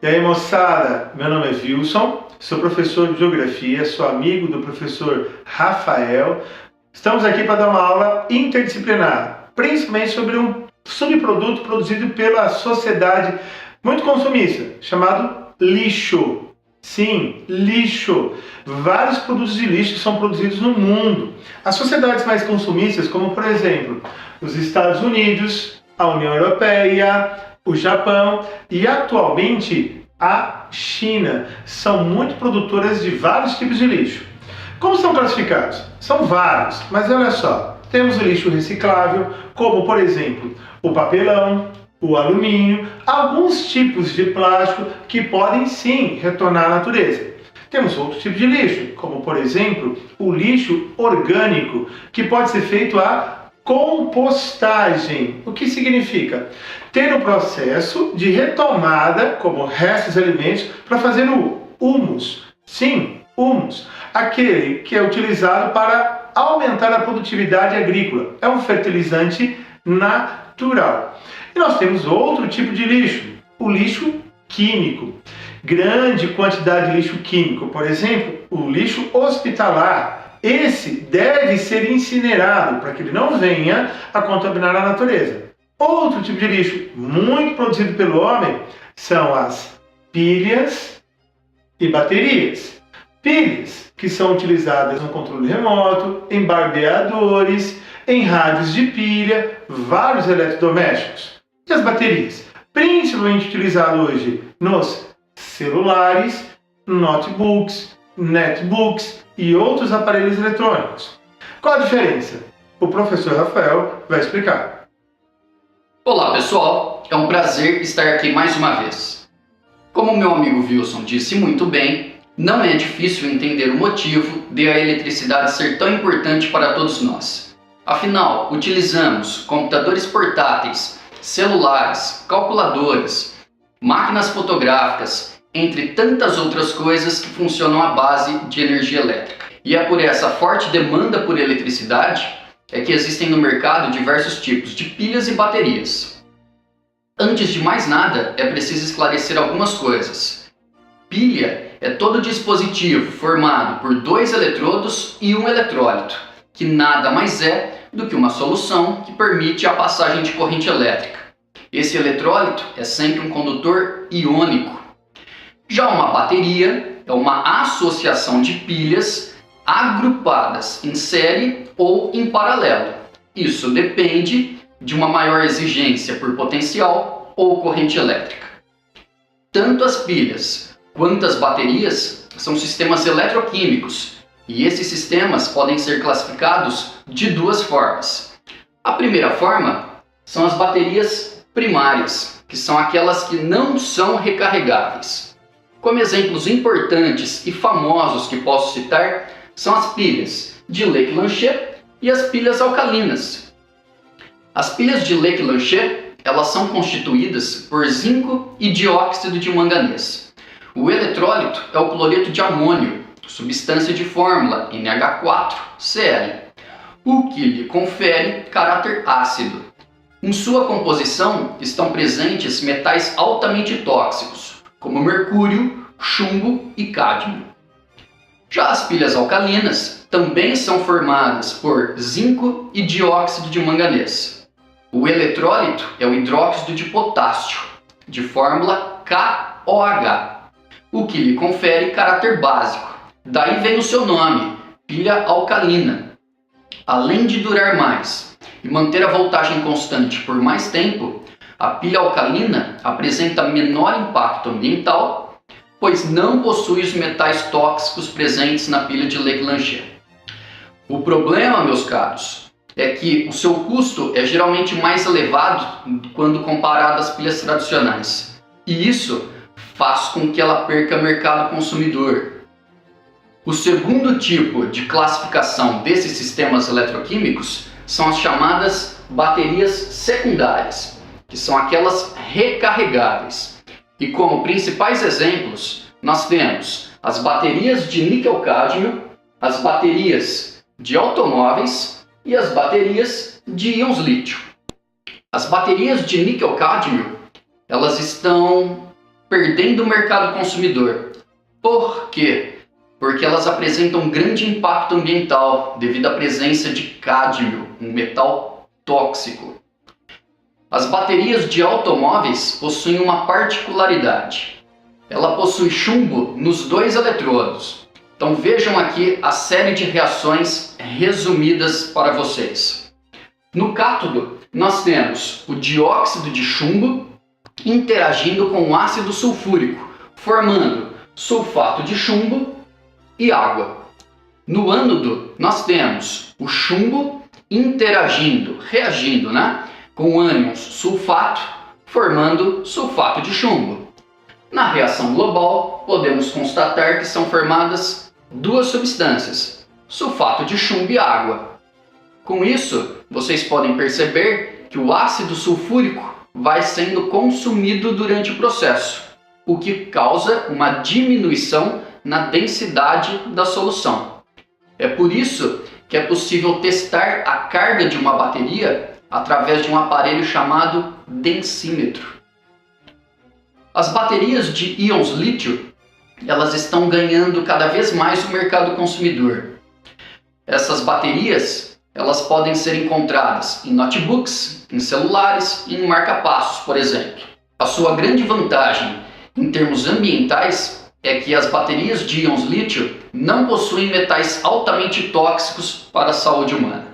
E aí, moçada, meu nome é Wilson, sou professor de Geografia, sou amigo do professor Rafael. Estamos aqui para dar uma aula interdisciplinar, principalmente sobre um subproduto produzido pela sociedade muito consumista, chamado lixo. Sim, lixo. Vários produtos de lixo são produzidos no mundo. As sociedades mais consumistas, como por exemplo, os Estados Unidos, a União Europeia, o Japão e atualmente a China, são muito produtoras de vários tipos de lixo. Como são classificados? São vários, mas olha só, temos o lixo reciclável, como por exemplo o papelão, o alumínio, alguns tipos de plástico que podem sim retornar à natureza. Temos outros tipos de lixo, como por exemplo o lixo orgânico, que pode ser feito a compostagem. O que significa? Ter um processo de retomada, como restos de alimentos, para fazer o humus. Sim, humus. Aquele que é utilizado para aumentar a produtividade agrícola. É um fertilizante natural. E nós temos outro tipo de lixo, o lixo químico. Grande quantidade de lixo químico, por exemplo, o lixo hospitalar. Esse deve ser incinerado para que ele não venha a contaminar a natureza. Outro tipo de lixo muito produzido pelo homem são as pilhas e baterias. Pilhas que são utilizadas no controle remoto, em barbeadores, em rádios de pilha, vários eletrodomésticos. E as baterias? Principalmente utilizado hoje nos celulares, notebooks, netbooks e outros aparelhos eletrônicos. Qual a diferença? O professor Rafael vai explicar. Olá pessoal, é um prazer estar aqui mais uma vez. Como meu amigo Wilson disse muito bem, não é difícil entender o motivo de a eletricidade ser tão importante para todos nós. Afinal, utilizamos computadores portáteis, celulares, calculadoras, máquinas fotográficas, entre tantas outras coisas que funcionam à base de energia elétrica. E é por essa forte demanda por eletricidade é que existem no mercado diversos tipos de pilhas e baterias. Antes de mais nada, é preciso esclarecer algumas coisas. Pilha é todo dispositivo formado por dois eletrodos e um eletrólito, que nada mais é do que uma solução que permite a passagem de corrente elétrica. Esse eletrólito é sempre um condutor iônico. Já uma bateria é uma associação de pilhas agrupadas em série ou em paralelo. Isso depende de uma maior exigência por potencial ou corrente elétrica. Tanto as pilhas quanto as baterias são sistemas eletroquímicos e esses sistemas podem ser classificados de duas formas. A primeira forma são as baterias primárias, que são aquelas que não são recarregáveis. Como exemplos importantes e famosos que posso citar são as pilhas de Lake-Lanché e as pilhas alcalinas. As pilhas de Lake-Lanché, elas são constituídas por zinco e dióxido de manganês. O eletrólito é o cloreto de amônio, substância de fórmula NH4Cl, o que lhe confere caráter ácido. Em sua composição estão presentes metais altamente tóxicos, como mercúrio, chumbo e cádmio. Já as pilhas alcalinas também são formadas por zinco e dióxido de manganês. O eletrólito é o hidróxido de potássio, de fórmula KOH, o que lhe confere caráter básico. Daí vem o seu nome, pilha alcalina. Além de durar mais e manter a voltagem constante por mais tempo, a pilha alcalina apresenta menor impacto ambiental, pois não possui os metais tóxicos presentes na pilha de Lake-Lanché. O problema, meus caros, é que o seu custo é geralmente mais elevado quando comparado às pilhas tradicionais, e isso faz com que ela perca mercado consumidor. O segundo tipo de classificação desses sistemas eletroquímicos são as chamadas baterias secundárias, que são aquelas recarregáveis. E como principais exemplos, nós temos as baterias de níquel-cádmio, as baterias de automóveis e as baterias de íons lítio. As baterias de níquel-cádmio, elas estão perdendo o mercado consumidor. Por quê? Porque elas apresentam grande impacto ambiental devido à presença de cádmio, um metal tóxico. As baterias de automóveis possuem uma particularidade. Ela possui chumbo nos 2 eletrodos. Então vejam aqui a série de reações resumidas para vocês. No cátodo, nós temos o dióxido de chumbo interagindo com o ácido sulfúrico, formando sulfato de chumbo e água. No ânodo, nós temos o chumbo reagindo, com ânions sulfato, formando sulfato de chumbo. Na reação global, podemos constatar que são formadas 2 substâncias, sulfato de chumbo e água. Com isso, vocês podem perceber que o ácido sulfúrico vai sendo consumido durante o processo, o que causa uma diminuição na densidade da solução. É por isso que é possível testar a carga de uma bateria através de um aparelho chamado densímetro. As baterias de íons lítio, elas estão ganhando cada vez mais o mercado consumidor. Essas baterias, elas podem ser encontradas em notebooks, em celulares e em marca-passos, por exemplo. A sua grande vantagem em termos ambientais é que as baterias de íons lítio não possuem metais altamente tóxicos para a saúde humana.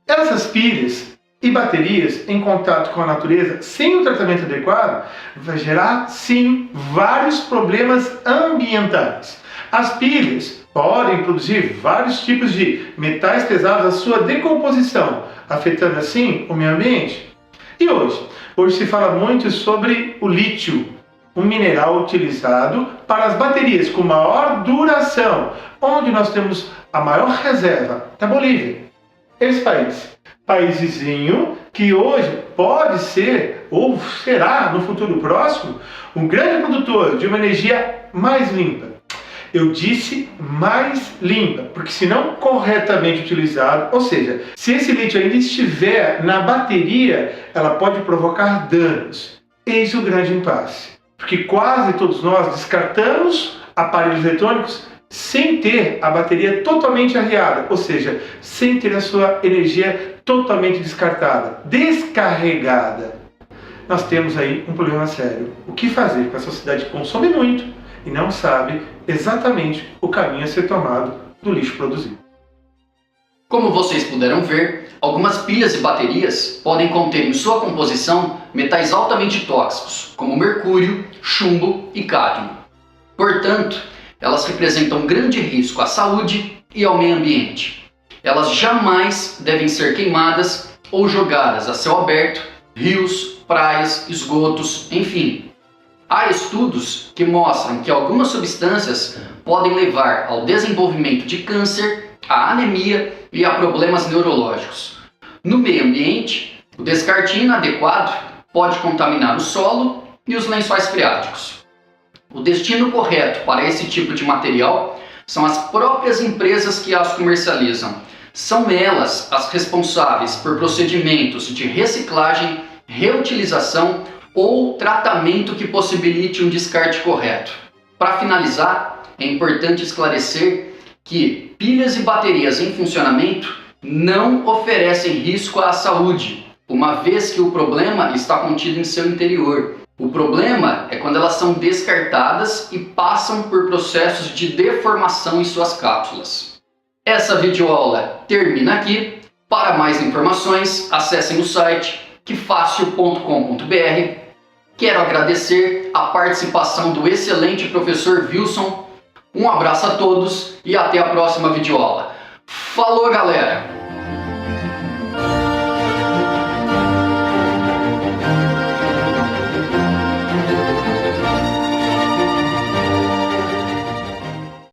Essas pilhas e baterias em contato com a natureza sem o tratamento adequado vai gerar, sim, vários problemas ambientais. As pilhas podem produzir vários tipos de metais pesados à sua decomposição, afetando assim o meio ambiente. E hoje se fala muito sobre o lítio, um mineral utilizado para as baterias com maior duração, onde nós temos a maior reserva, na Bolívia. Esse país vizinho, que hoje pode ser, ou será no futuro próximo, um grande produtor de uma energia mais limpa. Eu disse mais limpa, porque se não corretamente utilizado, ou seja, se esse lítio ainda estiver na bateria, ela pode provocar danos. Eis o grande impasse, porque quase todos nós descartamos aparelhos eletrônicos sem ter a bateria totalmente arriada, ou seja, sem ter a sua energia totalmente descartada, descarregada. Nós temos aí um problema sério. O que fazer com a sociedade que consome muito e não sabe exatamente o caminho a ser tomado do lixo produzido? Como vocês puderam ver, algumas pilhas e baterias podem conter em sua composição metais altamente tóxicos, como mercúrio, chumbo e cádmio. Portanto, elas representam grande risco à saúde e ao meio ambiente. Elas jamais devem ser queimadas ou jogadas a céu aberto, rios, praias, esgotos, enfim. Há estudos que mostram que algumas substâncias podem levar ao desenvolvimento de câncer, à anemia e a problemas neurológicos. No meio ambiente, o descarte inadequado pode contaminar o solo e os lençóis freáticos. O destino correto para esse tipo de material são as próprias empresas que as comercializam. São elas as responsáveis por procedimentos de reciclagem, reutilização ou tratamento que possibilite um descarte correto. Para finalizar, é importante esclarecer que pilhas e baterias em funcionamento não oferecem risco à saúde, uma vez que o problema está contido em seu interior. O problema é quando elas são descartadas e passam por processos de deformação em suas cápsulas. Essa videoaula termina aqui. Para mais informações, acessem o site quefacil.com.br. Quero agradecer a participação do excelente professor Wilson. Um abraço a todos e até a próxima videoaula. Falou, galera!